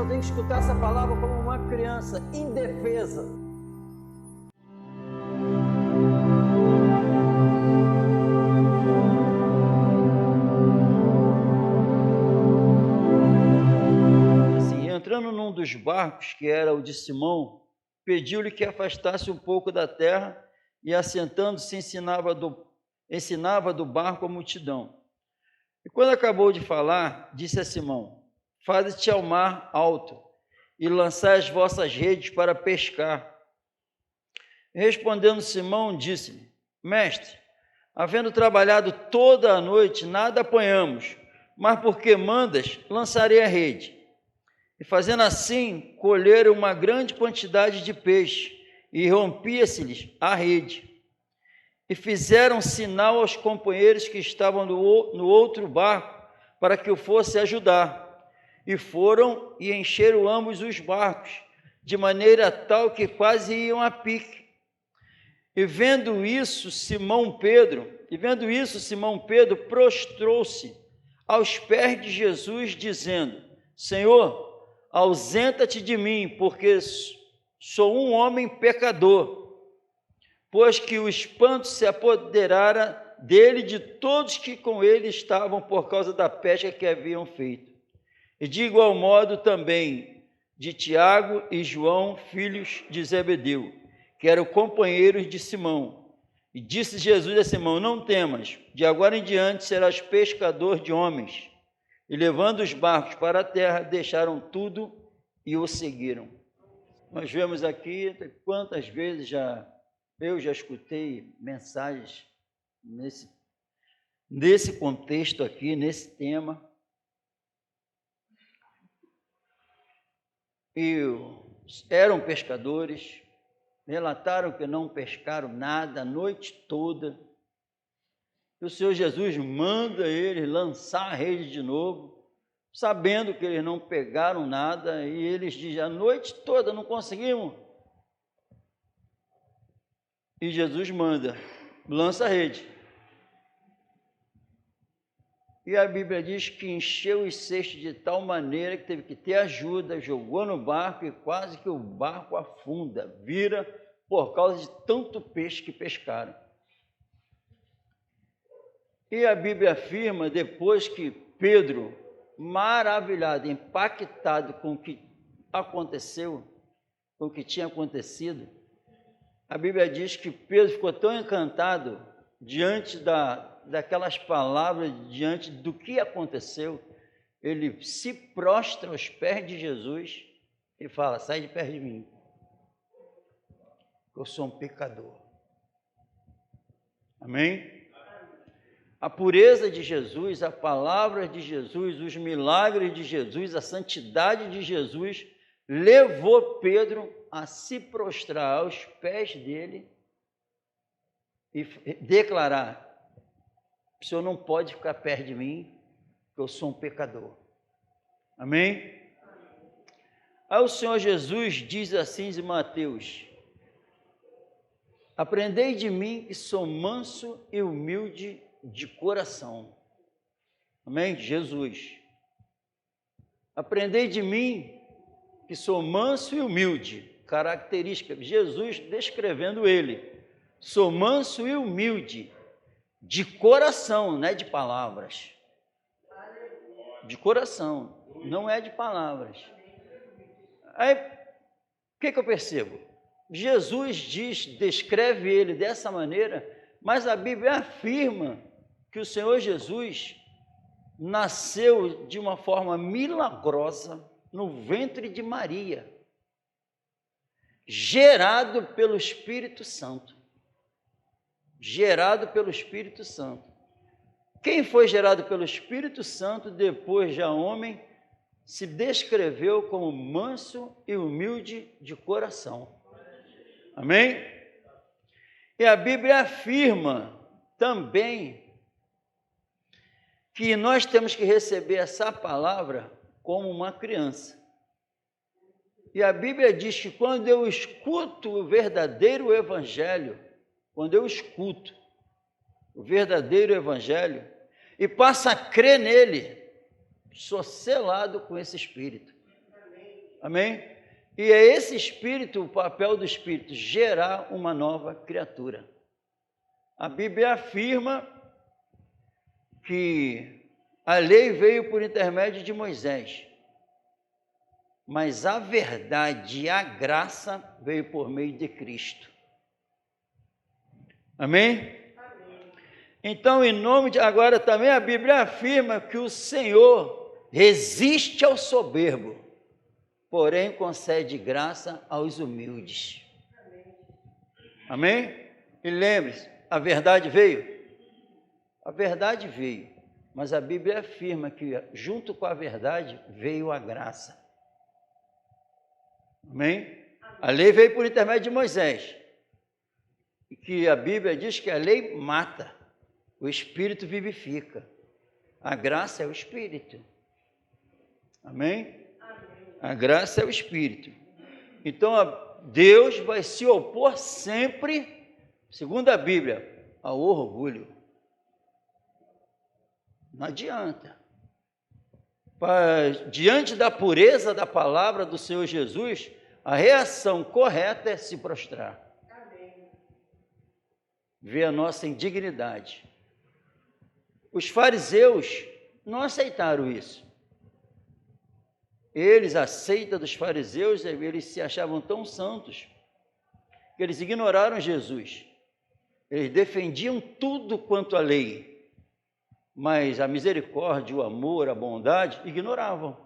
eu tenho que escutar essa palavra como uma criança indefesa. Assim, entrando num dos barcos, que era o de Simão, pediu-lhe que afastasse um pouco da terra e, assentando-se, ensinava do barco a multidão. E quando acabou de falar, disse a Simão: faze-te ao mar alto e lançai as vossas redes para pescar. Respondendo Simão, disse-lhe: mestre, havendo trabalhado toda a noite, nada apanhamos, mas porque mandas, lançarei a rede. E fazendo assim, colheram uma grande quantidade de peixe, e rompia-se-lhes a rede. E fizeram sinal aos companheiros que estavam no outro barco, para que o fosse ajudar. E foram e encheram ambos os barcos, de maneira tal que quase iam a pique. E vendo isso, Simão Pedro prostrou-se aos pés de Jesus, dizendo: Senhor, ausenta-te de mim, porque sou um homem pecador. Pois que o espanto se apoderara dele e de todos que com ele estavam por causa da pesca que haviam feito. E de igual modo também de Tiago e João, filhos de Zebedeu, que eram companheiros de Simão. E disse Jesus a Simão: não temas, de agora em diante serás pescador de homens. E levando os barcos para a terra, deixaram tudo e o seguiram. Nós vemos aqui quantas vezes eu já escutei mensagens nesse contexto aqui, nesse tema. E eram pescadores, relataram que não pescaram nada a noite toda. E o Senhor Jesus manda eles lançar a rede de novo, sabendo que eles não pegaram nada, e eles dizem: a noite toda não conseguimos. E Jesus manda: lança a rede. E a Bíblia diz que encheu os cestos de tal maneira que teve que ter ajuda, jogou no barco e quase que o barco afunda, vira, por causa de tanto peixe que pescaram. E a Bíblia afirma, depois que Pedro, maravilhado, impactado com o que aconteceu, com o que tinha acontecido, a Bíblia diz que Pedro ficou tão encantado diante daquelas palavras, diante do que aconteceu, ele se prostra aos pés de Jesus e fala: sai de perto de mim, eu sou um pecador. Amém? A pureza de Jesus, a palavra de Jesus, os milagres de Jesus, a santidade de Jesus levou Pedro a se prostrar aos pés dele e declarar: o Senhor não pode ficar perto de mim, porque eu sou um pecador. Amém? Aí o Senhor Jesus diz assim em Mateus: aprendei de mim que sou manso e humilde de coração. Amém? Jesus. Aprendei de mim que sou manso e humilde. Característica, Jesus descrevendo ele: sou manso e humilde de coração, não é de palavras. De coração, não é de palavras. Aí, o que eu percebo? Jesus descreve ele dessa maneira, mas a Bíblia afirma que o Senhor Jesus nasceu de uma forma milagrosa no ventre de Maria, gerado pelo Espírito Santo. Gerado pelo Espírito Santo. Quem foi gerado pelo Espírito Santo, depois já homem, se descreveu como manso e humilde de coração. Amém? E a Bíblia afirma também que nós temos que receber essa palavra como uma criança. E a Bíblia diz que quando eu escuto o verdadeiro evangelho, quando eu escuto o verdadeiro evangelho e passo a crer nele, sou selado com esse Espírito. Amém? E é esse Espírito, o papel do Espírito, gerar uma nova criatura. A Bíblia afirma que a lei veio por intermédio de Moisés, mas a verdade e a graça veio por meio de Cristo. Amém? Então, em nome de... Agora também a Bíblia afirma que o Senhor resiste ao soberbo, porém concede graça aos humildes. Amém? E lembre-se, a verdade veio? A verdade veio, mas a Bíblia afirma que junto com a verdade veio a graça. Amém? A lei veio por intermédio de Moisés, e que a Bíblia diz que a lei mata, o Espírito vivifica. A graça é o Espírito. Amém? A graça é o Espírito. Então, Deus vai se opor sempre, segundo a Bíblia, ao orgulho. Não adianta. Diante da pureza da palavra do Senhor Jesus, a reação correta é se prostrar. Ver a nossa indignidade. Os fariseus não aceitaram isso. Eles, a seita dos fariseus, eles se achavam tão santos que eles ignoraram Jesus. Eles defendiam tudo quanto a lei, mas a misericórdia, o amor, a bondade, ignoravam.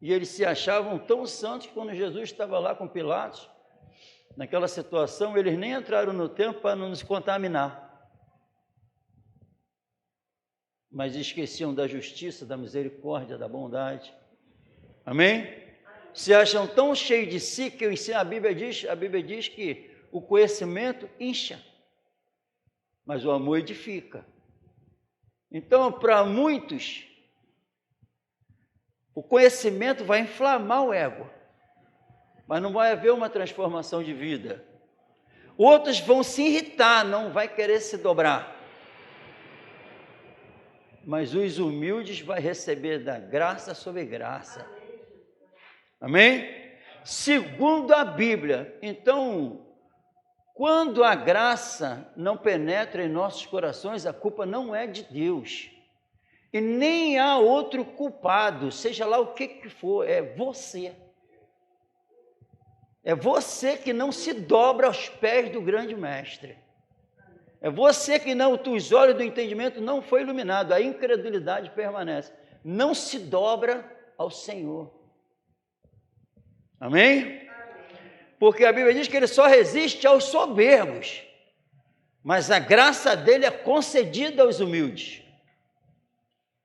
E eles se achavam tão santos que quando Jesus estava lá com Pilatos, naquela situação, eles nem entraram no templo para não nos contaminar. Mas esqueciam da justiça, da misericórdia, da bondade. Amém? Se acham tão cheios de si que a Bíblia diz que o conhecimento incha, mas o amor edifica. Então, para muitos, o conhecimento vai inflamar o ego, mas não vai haver uma transformação de vida. Outros vão se irritar, não vai querer se dobrar. Mas os humildes vão receber da graça sobre graça. Amém? Segundo a Bíblia. Então, quando a graça não penetra em nossos corações, a culpa não é de Deus. E nem há outro culpado, seja lá o que for, é você. É você que não se dobra aos pés do grande mestre. É você que não, os olhos do entendimento não foi iluminado, a incredulidade permanece. Não se dobra ao Senhor. Amém? Porque a Bíblia diz que ele só resiste aos soberbos, mas a graça dele é concedida aos humildes.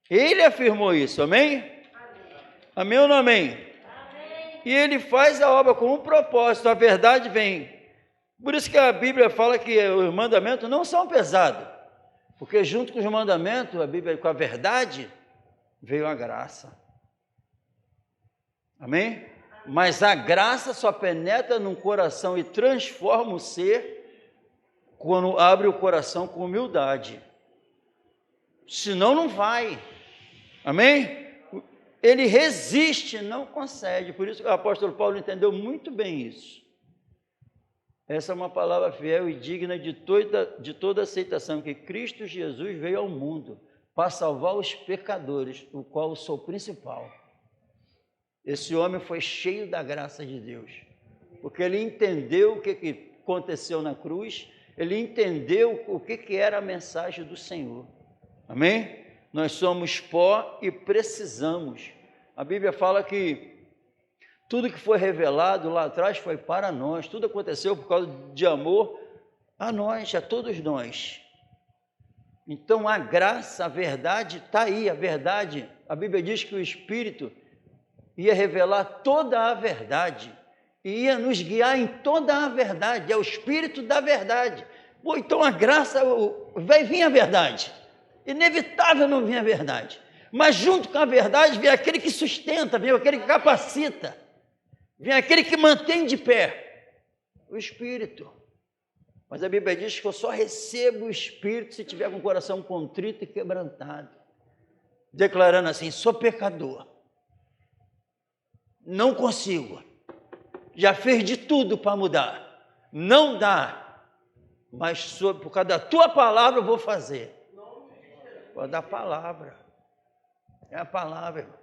Ele afirmou isso, amém? Amém ou não amém? Amém. E ele faz a obra com um propósito, a verdade vem. Por isso que a Bíblia fala que os mandamentos não são pesados, porque junto com os mandamentos, a Bíblia com a verdade, veio a graça. Amém? Mas a graça só penetra num coração e transforma o ser quando abre o coração com humildade. Senão não vai. Amém? Ele resiste, não concede. Por isso que o apóstolo Paulo entendeu muito bem isso. Essa é uma palavra fiel e digna de toda aceitação, que Cristo Jesus veio ao mundo para salvar os pecadores, o qual eu sou o principal. Esse homem foi cheio da graça de Deus, porque ele entendeu o que aconteceu na cruz, ele entendeu o que era a mensagem do Senhor. Amém? Nós somos pó e precisamos. A Bíblia fala que tudo que foi revelado lá atrás foi para nós, tudo aconteceu por causa de amor a nós, a todos nós. Então a graça, a verdade está aí, a verdade, a Bíblia diz que o Espírito ia revelar toda a verdade, e ia nos guiar em toda a verdade, é o Espírito da verdade. Pô, então a graça, vai vir a verdade, inevitável não vir a verdade, mas junto com a verdade vem aquele que sustenta, vem aquele que capacita, vem aquele que mantém de pé, o Espírito. Mas a Bíblia diz que eu só recebo o Espírito se tiver com o coração contrito e quebrantado, declarando assim: sou pecador, Não consigo. Já fez de tudo para mudar. Não dá. Mas por causa da tua palavra eu vou fazer. Por causa da palavra. É a palavra, irmão.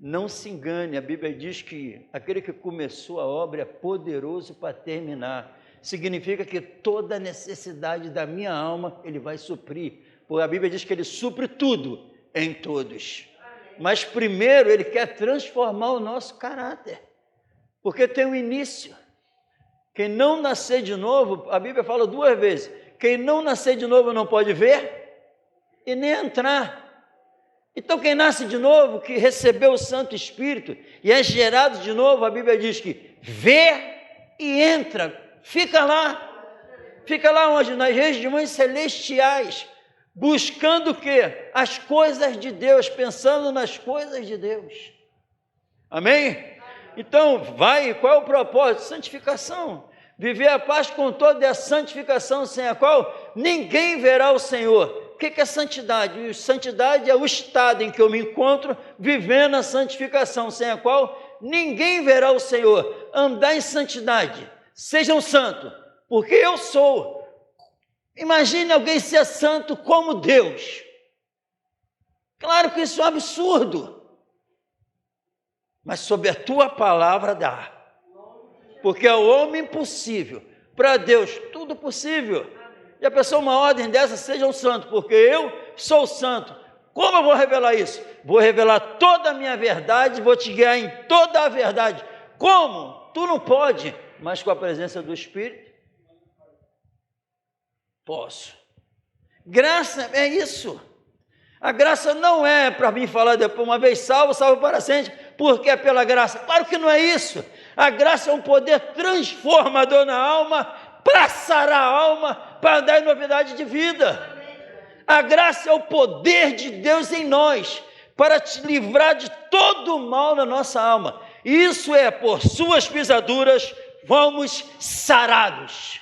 Não se engane, a Bíblia diz que aquele que começou a obra é poderoso para terminar. Significa que toda necessidade da minha alma ele vai suprir. Porque a Bíblia diz que ele supre tudo em todos. Mas primeiro ele quer transformar o nosso caráter. Porque tem um início. Quem não nascer de novo, a Bíblia fala 2 vezes, quem não nascer de novo não pode ver e nem entrar. Então quem nasce de novo, que recebeu o Santo Espírito e é gerado de novo, a Bíblia diz que vê e entra. Fica lá onde? Nas regiões celestiais, buscando o quê? As coisas de Deus, pensando nas coisas de Deus. Amém? Então, qual é o propósito? Santificação. Viver a paz com toda a santificação, sem a qual ninguém verá o Senhor. O que é santidade? Santidade é o estado em que eu me encontro vivendo a santificação, sem a qual ninguém verá o Senhor. Andar em santidade. Sejam santos, porque eu sou. Imagine alguém ser santo como Deus. Claro que isso é um absurdo. Mas sob a tua palavra dá. Porque ao homem impossível, para Deus tudo possível. E a pessoa, uma ordem dessa, sejam santos, porque eu sou santo. Como eu vou revelar isso? Vou revelar toda a minha verdade, vou te guiar em toda a verdade. Como? Tu não pode, mas com a presença do Espírito, posso. Graça é isso. A graça não é para mim falar depois, uma vez salvo, salvo para sempre, porque é pela graça. Claro que não é isso. A graça é um poder transformador na alma, para sarar a alma, para dar novidade de vida. A graça é o poder de Deus em nós, para te livrar de todo o mal na nossa alma. Isso é, por suas pisaduras, fomos sarados.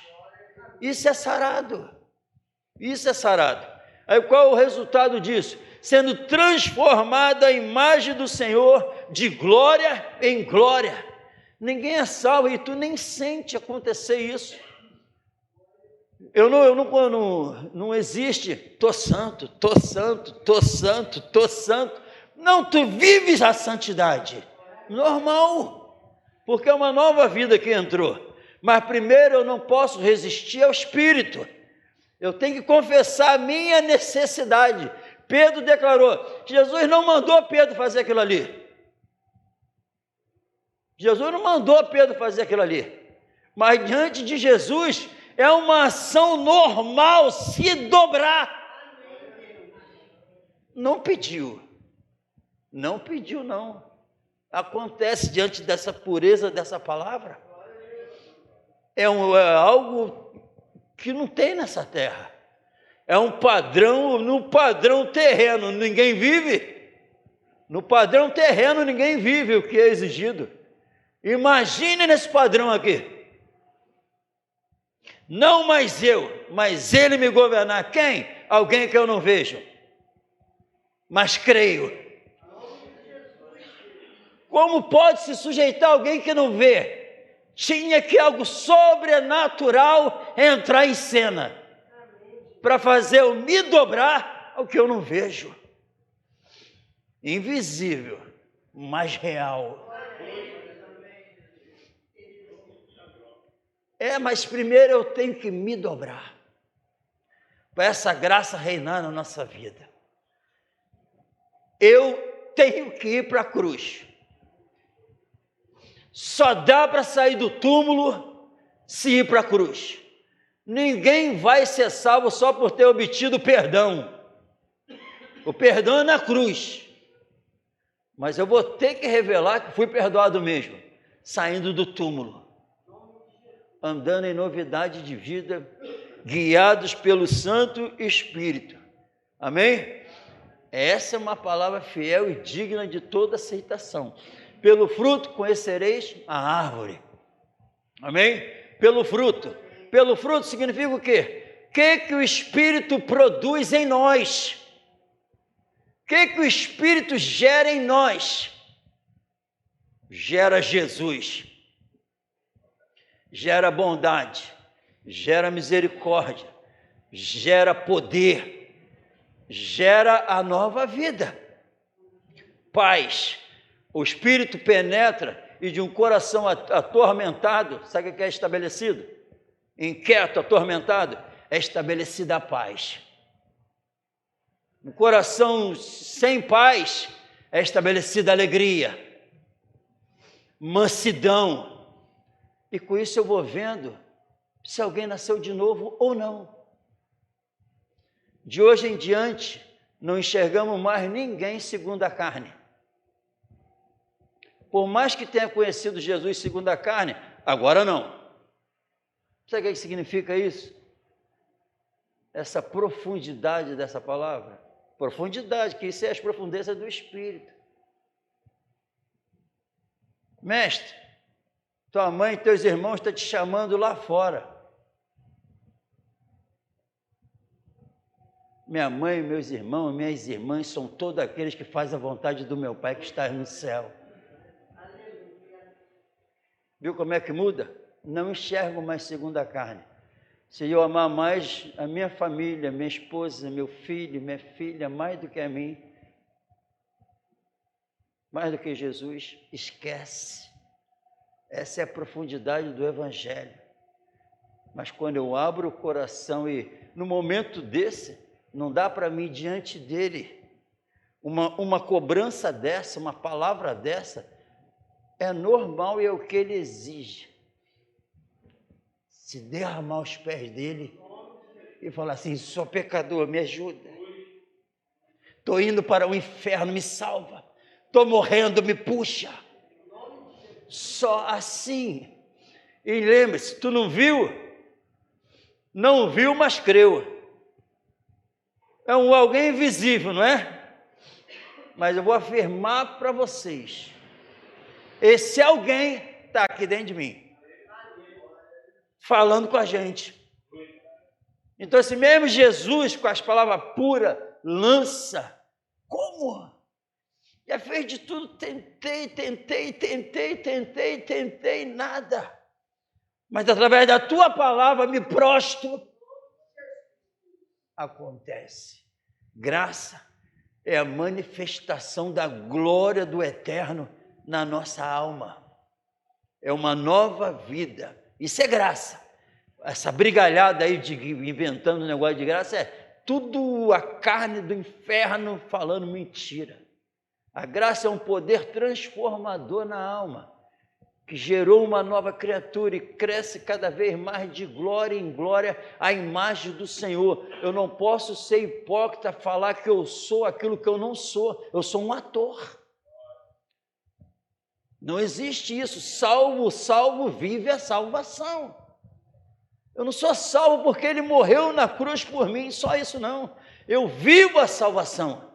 Isso é sarado. Isso é sarado. Aí qual é o resultado disso? Sendo transformada a imagem do Senhor de glória em glória. Ninguém é salvo e tu nem sente acontecer isso. Não existe, tô santo. Não, tu vives a santidade. Normal, porque é uma nova vida que entrou. Mas primeiro eu não posso resistir ao Espírito. Eu tenho que confessar a minha necessidade. Pedro declarou, Jesus não mandou Pedro fazer aquilo ali. Jesus não mandou Pedro fazer aquilo ali. Mas diante de Jesus, é uma ação normal se dobrar. Não pediu. Não pediu, não. Acontece diante dessa pureza dessa palavra. É algo que não tem nessa terra. É um padrão, no padrão terreno ninguém vive. No padrão terreno ninguém vive o que é exigido. Imagine nesse padrão aqui. Não mais eu, mas ele me governar. Quem? Alguém que eu não vejo, mas creio. Como pode se sujeitar alguém que não vê? Tinha que algo sobrenatural entrar em cena para fazer eu me dobrar ao que eu não vejo. Invisível, mas real. Mas primeiro eu tenho que me dobrar para essa graça reinar na nossa vida. Eu tenho que ir para a cruz. Só dá para sair do túmulo se ir para a cruz. Ninguém vai ser salvo só por ter obtido perdão. O perdão é na cruz. Mas eu vou ter que revelar que fui perdoado mesmo, saindo do túmulo. Andando em novidade de vida, guiados pelo Santo Espírito. Amém? Essa é uma palavra fiel e digna de toda aceitação. Pelo fruto conhecereis a árvore. Amém? Pelo fruto. Pelo fruto significa o quê? O que o Espírito produz em nós? O que o Espírito gera em nós? gera Jesus, gera bondade, gera misericórdia, gera poder, gera a nova vida, paz. O Espírito penetra e de um coração atormentado, sabe o que é estabelecido? Inquieto, atormentado, é estabelecida a paz. Um coração sem paz, é estabelecida a alegria, mansidão. E com isso eu vou vendo se alguém nasceu de novo ou não. De hoje em diante, não enxergamos mais ninguém segundo a carne. Por mais que tenha conhecido Jesus segundo a carne, agora não. Sabe o que significa isso? Essa profundidade dessa palavra. Profundidade, que isso é as profundezas do Espírito. Mestre, tua mãe e teus irmãos estão te chamando lá fora. Minha mãe, meus irmãos, minhas irmãs são todos aqueles que fazem a vontade do meu Pai que está no céu. Viu como é que muda? Não enxergo mais segundo a carne. Se eu amar mais a minha família, minha esposa, meu filho, minha filha, mais do que a mim, mais do que Jesus, esquece. Essa é a profundidade do Evangelho. Mas quando eu abro o coração e no momento desse, não dá para mim diante dele, uma cobrança dessa, uma palavra dessa, é normal e é o que ele exige. Se derramar aos pés dele e falar assim: sou pecador, me ajuda. Estou indo para o inferno, me salva. Estou morrendo, me puxa. Só assim. E lembre-se, tu não viu? Não viu, mas creu. É alguém invisível, não é? Mas eu vou afirmar para vocês, esse alguém está aqui dentro de mim, falando com a gente. Então, esse mesmo Jesus, com as palavras puras, lança. Como? Já fez de tudo, tentei, nada. Mas através da tua palavra me prostro. Acontece. Graça é a manifestação da glória do eterno na nossa alma. É uma nova vida. Isso é graça. Essa brigalhada aí de inventando um negócio de graça é tudo a carne do inferno falando mentira. A graça é um poder transformador na alma, que gerou uma nova criatura e cresce cada vez mais de glória em glória a imagem do Senhor. Eu não posso ser hipócrita, falar que eu sou aquilo que eu não sou. Eu sou um ator. Não existe isso. Salvo, vive a salvação. Eu não sou salvo porque ele morreu na cruz por mim, só isso não. Eu vivo a salvação.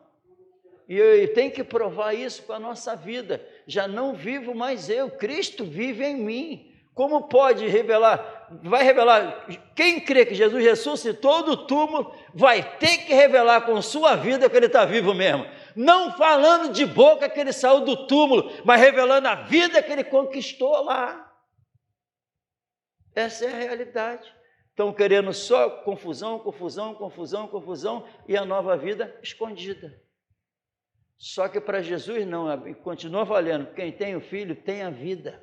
E eu tenho que provar isso com a nossa vida. Já não vivo mais eu, Cristo vive em mim. Como pode revelar? Vai revelar. Quem crê que Jesus ressuscitou do túmulo, vai ter que revelar com sua vida que ele está vivo mesmo. Não falando de boca que ele saiu do túmulo, mas revelando a vida que ele conquistou lá. Essa é a realidade. Estão querendo só confusão, e a nova vida escondida. Só que para Jesus não, continua valendo. Quem tem o Filho tem a vida.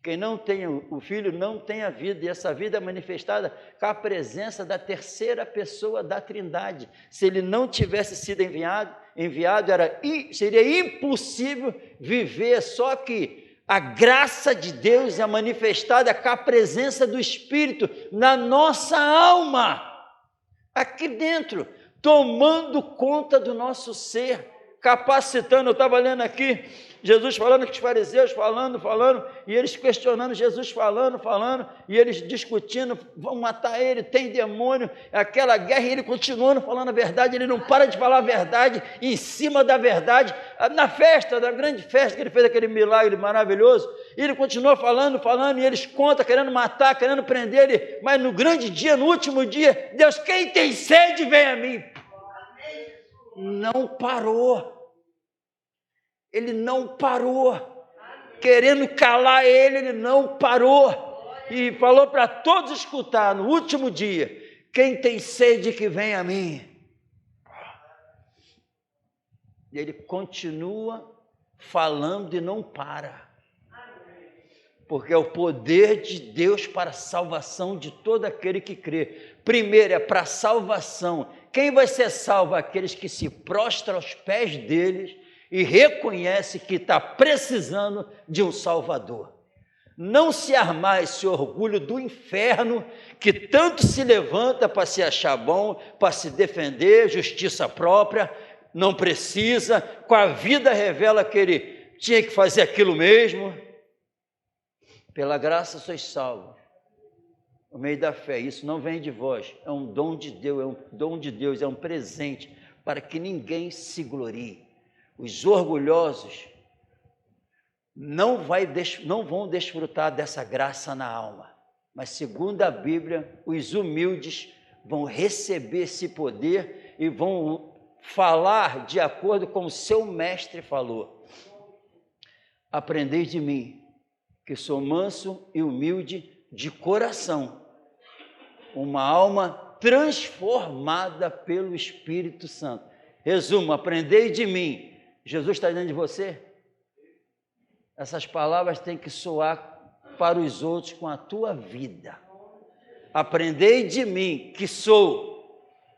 Quem não tem o Filho não tem a vida. E essa vida é manifestada com a presença da terceira pessoa da Trindade. Se ele não tivesse sido enviado seria impossível viver. Só que a graça de Deus é manifestada com a presença do Espírito na nossa alma. Aqui dentro, tomando conta do nosso ser. Capacitando, eu estava lendo aqui, Jesus falando com os fariseus, falando, e eles questionando, Jesus falando, e eles discutindo, vão matar ele, tem demônio, aquela guerra, e ele continuando falando a verdade, ele não para de falar a verdade, em cima da verdade, na festa, na grande festa que ele fez aquele milagre maravilhoso, e ele continua falando, e eles contam, querendo matar, querendo prender ele, mas no grande dia, no último dia, Deus, quem tem sede, vem a mim. Não parou. Ele não parou. querendo calar ele, ele não parou. E falou para todos escutar no último dia: quem tem sede que vem a mim. E ele continua falando e não para. Porque é o poder de Deus para a salvação de todo aquele que crê. Primeiro é para a salvação. Quem vai ser salvo? Aqueles que se prostram aos pés deles e reconhece que está precisando de um Salvador. Não se armar esse orgulho do inferno que tanto se levanta para se achar bom, para se defender, justiça própria, não precisa, com a vida revela que ele tinha que fazer aquilo mesmo. Pela graça sois salvos, no meio da fé. Isso não vem de vós, é um dom de Deus, é um presente para que ninguém se glorie. Os orgulhosos não vão desfrutar dessa graça na alma, mas segundo a Bíblia, os humildes vão receber esse poder e vão falar de acordo com o seu mestre falou. Aprendei de mim, que sou manso e humilde de coração, uma alma transformada pelo Espírito Santo. Resumo, aprendei de mim. Jesus está dentro de você? Essas palavras têm que soar para os outros com a tua vida. Aprendei de mim, que sou,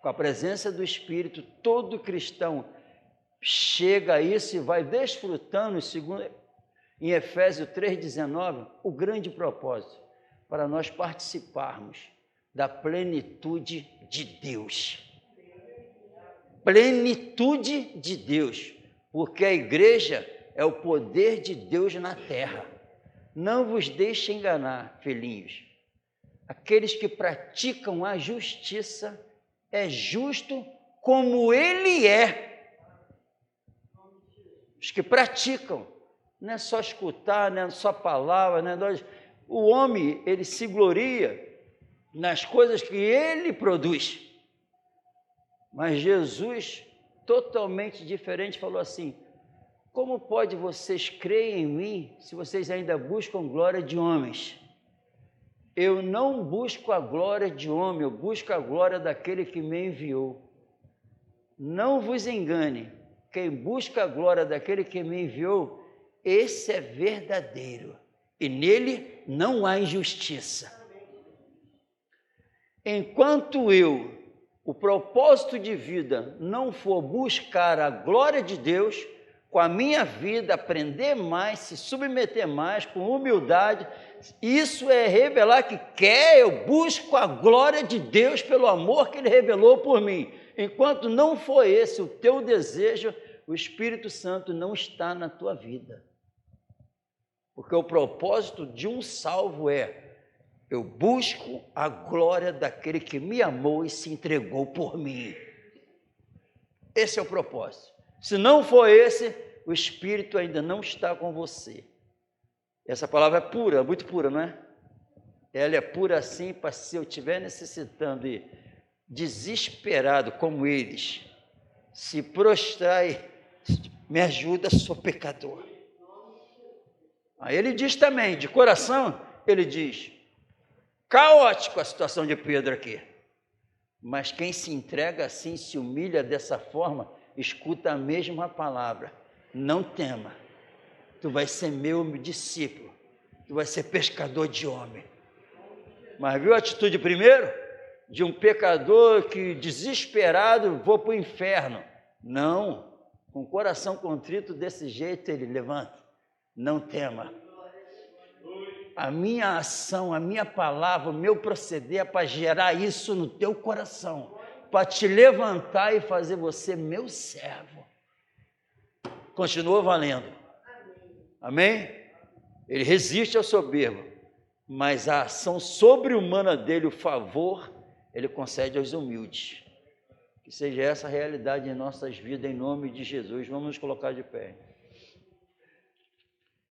com a presença do Espírito, todo cristão chega a isso e vai desfrutando, segundo em Efésios 3,19, o grande propósito, para nós participarmos da plenitude de Deus. Plenitude de Deus, porque a igreja é o poder de Deus na terra. Não vos deixe enganar, filhinhos. Aqueles que praticam a justiça é justo como ele é. Os que praticam, não é só escutar, não é só palavra, não é... O homem, ele se gloria nas coisas que ele produz. Mas Jesus, totalmente diferente, falou assim: como pode vocês crerem em mim se vocês ainda buscam glória de homens? Eu não busco a glória de homem, eu busco a glória daquele que me enviou. Não vos engane, quem busca a glória daquele que me enviou, esse é verdadeiro, e nele não há injustiça. Enquanto o propósito de vida não for buscar a glória de Deus, com a minha vida, aprender mais, se submeter mais, com humildade, isso é revelar que eu busco a glória de Deus pelo amor que Ele revelou por mim. Enquanto não for esse o teu desejo, o Espírito Santo não está na tua vida. Porque o propósito de um salvo eu busco a glória daquele que me amou e se entregou por mim. Esse é o propósito. Se não for esse, o Espírito ainda não está com você. Essa palavra é pura, muito pura, não é? Ela é pura assim, para se eu estiver necessitando e desesperado como eles, se prostrar e me ajuda, sou pecador. Aí ele diz também, de coração, ele diz, caótico a situação de Pedro aqui, mas quem se entrega assim, se humilha dessa forma, escuta a mesma palavra, não tema, tu vais ser meu discípulo, tu vais ser pescador de homem. Mas viu a atitude primeiro? De um pecador que desesperado, vou para o inferno. Não, com o coração contrito desse jeito ele levanta, não tema. A minha ação, a minha palavra, o meu proceder é para gerar isso no teu coração, para te levantar e fazer você meu servo. Continua valendo. Amém? Ele resiste ao soberbo, mas a ação sobre-humana dele, o favor, ele concede aos humildes. Que seja essa a realidade em nossas vidas, em nome de Jesus. Vamos nos colocar de pé.